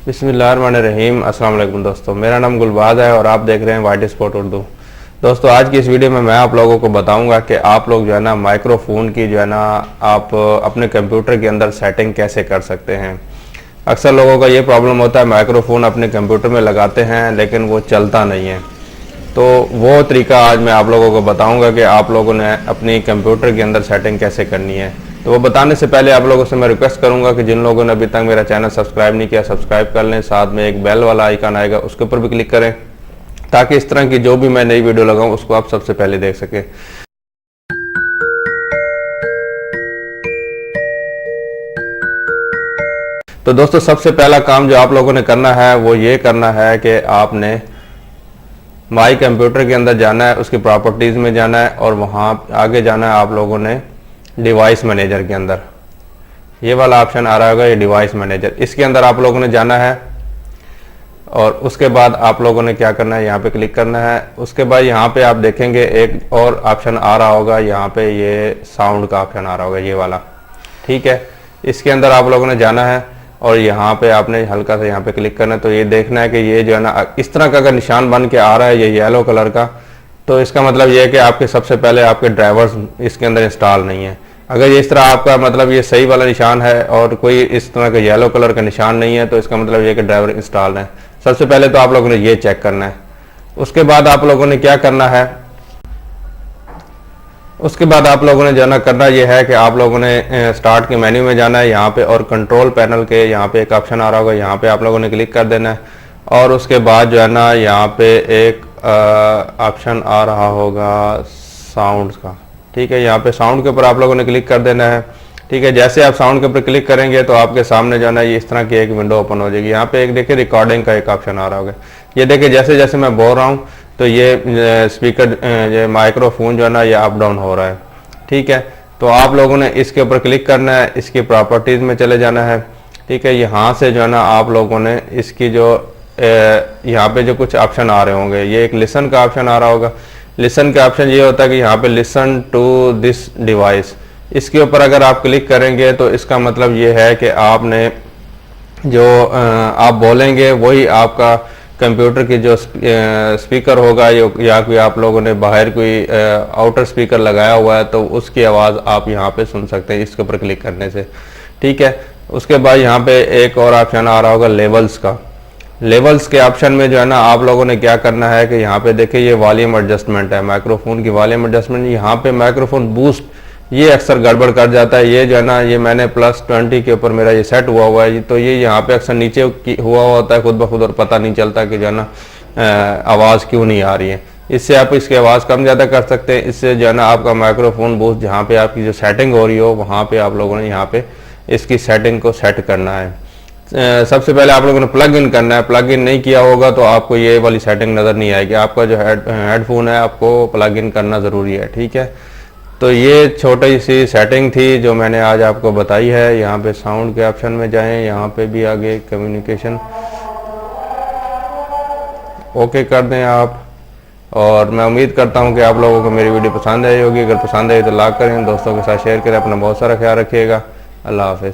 बिस्मिल्लाहिर्रहमानिर्रहीम। अस्सलाम वालेकुम दोस्तों, मेरा नाम गुलबाज है और आप देख रहे हैं वाइट स्पॉट उर्दू। दोस्तों, आज की इस वीडियो में मैं आप लोगों को बताऊंगा कि आप लोग जो है ना माइक्रोफोन की जो है ना आप अपने कंप्यूटर के अंदर सेटिंग कैसे कर सकते हैं। अक्सर लोगों का ये प्रॉब्लम होता है, माइक्रोफोन अपने कंप्यूटर में लगाते हैं लेकिन वो चलता नहीं है। तो वो तरीका आज मैं आप लोगों को बताऊंगा कि आप लोगों ने अपनी कंप्यूटर के अंदर सेटिंग कैसे करनी है। तो वो बताने से पहले आप लोगों से मैं रिक्वेस्ट करूंगा कि जिन लोगों ने अभी तक मेरा चैनल सब्सक्राइब नहीं किया, सब्सक्राइब कर लें। साथ में एक बेल वाला आइकन आएगा, उसके ऊपर भी क्लिक करें ताकि इस तरह की जो भी मैं नई वीडियो लगाऊं उसको आप सबसे पहले देख सकें। तो दोस्तों, सबसे पहला काम जो आप लोगों ने करना है वो ये करना है कि आपने माई कंप्यूटर के अंदर जाना है, उसकी प्रॉपर्टीज़ में जाना है और वहाँ आगे जाना है आप लोगों ने डिवाइस मैनेजर के अंदर। ये वाला ऑप्शन आ रहा होगा, ये डिवाइस मैनेजर, इसके अंदर आप लोगों ने जाना है और उसके बाद आप लोगों ने क्या करना है, यहाँ पे क्लिक करना है। उसके बाद यहाँ पे आप देखेंगे एक और ऑप्शन आ रहा होगा, यहाँ पे ये साउंड का ऑप्शन आ रहा होगा, ये वाला, ठीक है। इसके अंदर आप लोगों ने जाना है और यहाँ पे आपने हल्का सा यहाँ पे क्लिक करना है। तो ये देखना है कि ये जो है ना इस तरह का अगर निशान बन के आ रहा है, ये येलो कलर का, तो इसका मतलब ये है कि आपके सबसे पहले आपके ड्राइवर्स इसके अंदर इंस्टॉल नहीं है। अगर ये इस तरह आपका मतलब ये सही वाला निशान है और कोई इस तरह का येलो कलर का निशान नहीं है, तो इसका मतलब ये कि ड्राइवर इंस्टॉल है। सबसे पहले तो आप लोगों ने ये चेक करना है। उसके बाद आप लोगों ने क्या करना है, उसके बाद आप लोगों ने जाना करना ये है कि आप लोगों ने स्टार्ट के मेन्यू में जाना है यहाँ पे, और कंट्रोल पैनल के यहाँ पे एक ऑप्शन आ रहा होगा, यहाँ पे आप लोगों ने क्लिक कर देना है। और उसके बाद जो है ना यहाँ पे एक ऑप्शन आ रहा होगा साउंड का, ठीक है। यहाँ पे साउंड के ऊपर आप लोगों ने क्लिक कर देना है, ठीक है। जैसे आप साउंड के ऊपर क्लिक करेंगे तो आपके सामने जो है ना ये इस तरह की एक विंडो ओपन हो जाएगी। यहाँ पे एक देखिए रिकॉर्डिंग का एक ऑप्शन आ रहा होगा, ये देखिए जैसे जैसे मैं बोल रहा हूँ तो ये स्पीकर ये माइक्रोफोन जो है ना ये अप डाउन हो रहा है, ठीक है। तो आप लोगों ने इसके ऊपर क्लिक करना है, इसकी प्रॉपर्टीज़ में चले जाना है, ठीक है। यहाँ से जो है ना आप लोगों ने इसकी जो यहाँ पे जो कुछ ऑप्शन आ रहे होंगे, ये एक लिसन का ऑप्शन आ रहा होगा। लिसन का ऑप्शन ये होता है कि यहाँ पे लिसन टू दिस डिवाइस, इसके ऊपर अगर आप क्लिक करेंगे तो इसका मतलब ये है कि आपने जो आप बोलेंगे वही आपका कंप्यूटर की जो स्पीकर होगा या कोई आप लोगों ने बाहर कोई आउटर स्पीकर लगाया हुआ है तो उसकी आवाज़ आप यहाँ पे सुन सकते हैं इसके ऊपर क्लिक करने से, ठीक है। उसके बाद यहाँ पे एक और ऑप्शन आ रहा होगा लेवल्स का। लेवल्स के ऑप्शन में जो है ना आप लोगों ने क्या करना है कि यहाँ पे देखिए ये वॉल्यूम एडजस्टमेंट है, माइक्रोफोन की वॉल्यूम एडजस्टमेंट। यहाँ पे माइक्रोफोन बूस्ट ये अक्सर गड़बड़ कर जाता है, ये जो है ना ये मैंने +20 के ऊपर मेरा ये सेट हुआ है, तो ये यहाँ पे अक्सर नीचे हुआ होता है खुद ब खुद और पता नहीं चलता कि जो है ना आवाज़ क्यों नहीं आ रही है। इससे आप इसकी आवाज़ कम ज़्यादा कर सकते हैं। इससे जो है ना आपका माइक्रोफोन बूस्ट जहाँ पे आपकी जो सेटिंग हो रही हो वहाँ पे आप लोगों ने यहाँ पे इसकी सेटिंग को सेट करना है। सबसे पहले आप लोगों ने प्लग इन करना है। प्लग इन नहीं किया होगा तो आपको ये वाली सेटिंग नज़र नहीं आएगी। आपका जो हेडफोन है आपको प्लग इन करना ज़रूरी है, ठीक है। तो ये छोटी सी सेटिंग थी जो मैंने आज आपको बताई है। यहाँ पे साउंड के ऑप्शन में जाएं, यहाँ पे भी आगे कम्युनिकेशन ओके कर दें आप। और मैं उम्मीद करता हूँ कि आप लोगों को मेरी वीडियो पसंद आई होगी। अगर पसंद आई तो लाइक करें, दोस्तों के साथ शेयर करें। अपना बहुत सारा ख्याल रखिएगा। अल्लाह हाफ़िज़।